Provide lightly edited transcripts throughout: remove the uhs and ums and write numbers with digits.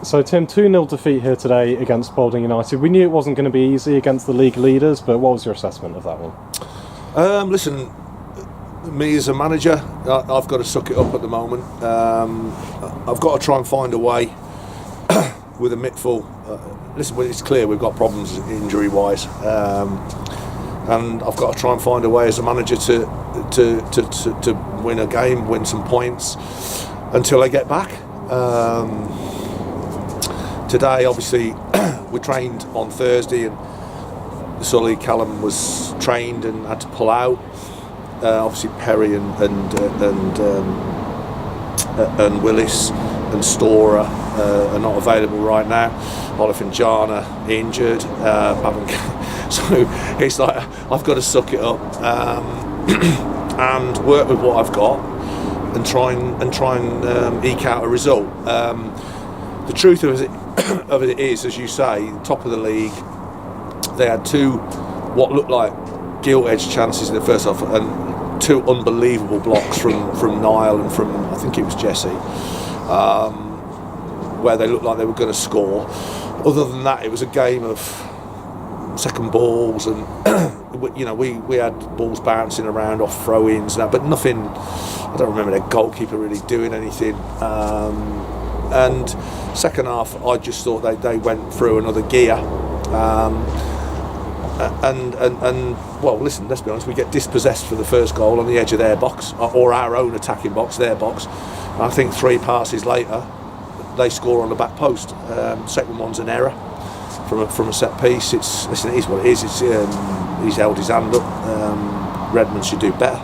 So Tim, 2-0 defeat here today against Spalding United. We knew it wasn't going to be easy against the league leaders, but what was your assessment of that one? Listen, me as a manager, I've got to suck it up at the moment. I've got to try and find a way with a mittful. Listen, it's clear we've got problems injury-wise, and I've got to try and find a way as a manager to win a game, win some points until I get back. Today, obviously, we trained on Thursday, and Sully Callum was trained and had to pull out. Obviously, Perry and Willis and Storer are not available right now. Oliver and Jana injured. So it's like I've got to suck it up and work with what I've got and try and eke out a result. The truth of it is, as you say, top of the league, they had two what looked like gilt-edged chances in the first half and two unbelievable blocks from Niall and from, I think it was Jesse, where they looked like they were going to score. Other than that, it was a game of second balls and we had balls bouncing around off throw-ins and that, but nothing. I don't remember their goalkeeper really doing anything. And second half, I just thought they went through another gear. And well, listen, let's be honest, we get dispossessed for the first goal on the edge of their box, or our own attacking box, their box. And I think 3 passes later, they score on the back post. Second one's an error from a set piece. It is what it is. He's held his hand up. Redmond should do better.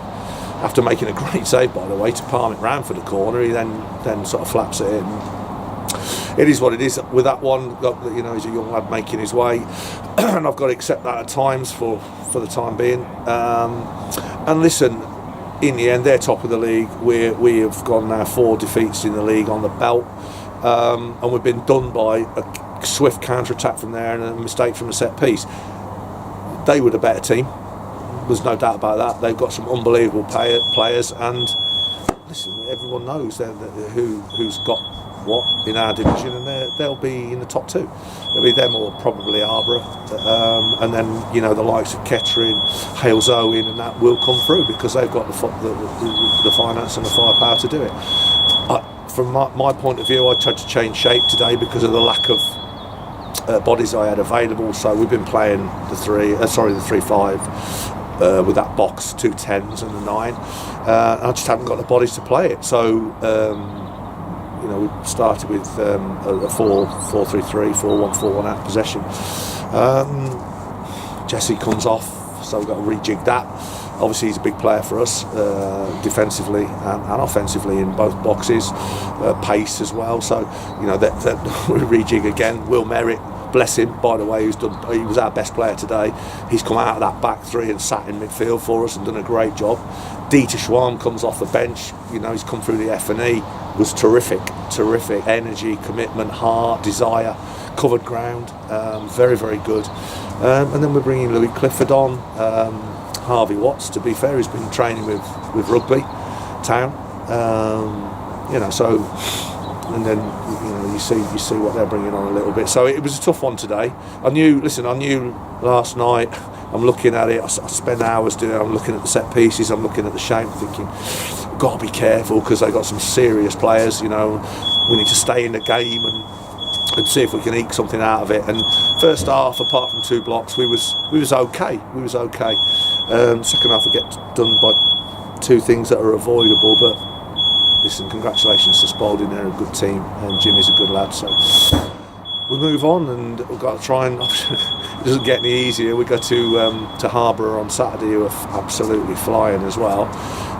After making a great save, by the way, to palm it round for the corner, he then sort of flaps it in. It is what it is. With that one, he's a young lad making his way, and I've got to accept that at times for the time being. And listen, in the end, they're top of the league. We have gone now 4 defeats in the league on the belt, and we've been done by a swift counter-attack from there and a mistake from a set piece. They were the better team. There's no doubt about that. They've got some unbelievable players, and listen, everyone knows who's got what in our division, and they'll be in the top 2. It'll be them or probably Arborough, and then the likes of Kettering, Hales Owen, and that will come through because they've got the finance and the firepower to do it. From my point of view, I tried to change shape today because of the lack of bodies I had available. So we've been playing the 3-5. With that box, 2 10s and a 9. I just haven't got the bodies to play it. So, we started with a 4-3-3, 4-1-4-1 out of possession. Jesse comes off, so we've got to rejig that. Obviously, he's a big player for us, defensively and offensively in both boxes, pace as well. So, that we rejig again. Will Merritt, bless him, by the way, he was our best player today. He's come out of that back 3 and sat in midfield for us and done a great job. Dieter Schwalm comes off the bench. He's come through the F&E, was terrific energy, commitment, heart, desire, covered ground, very, very good. And then we're bringing Louis Clifford on. Harvey Watts, to be fair, he's been training with Rugby Town. So. And then you see what they're bringing on a little bit. So it was a tough one today. I knew last night. I'm looking at it. I spend hours doing it. I'm looking at the set pieces. I'm looking at the shape, thinking, got to be careful because they got some serious players. We need to stay in the game and see if we can eke something out of it. And first half, apart from 2 blocks, we was okay. Second half, we get done by 2 things that are avoidable, but. Listen, congratulations to Spalding, they're a good team, and Jimmy's a good lad, so we move on and we've got to try and, it doesn't get any easier, we go to Harbour on Saturday, who are absolutely flying as well,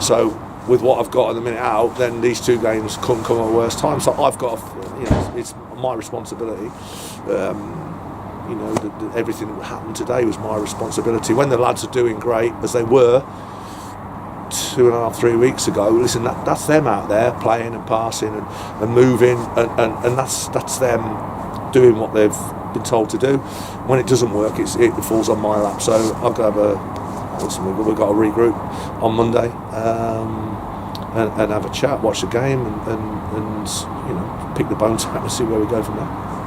so with what I've got at the minute out, then these 2 games couldn't come at a worse time, so I've got to, it's my responsibility, everything that happened today was my responsibility. When the lads are doing great, as they were, 2.5, 3 weeks ago, listen, that's them out there playing and passing and moving, and that's them doing what they've been told to do. When it doesn't work, it falls on my lap. So I've got to have we've got to regroup on Monday, and have a chat, watch the game, and pick the bones out and see where we go from there.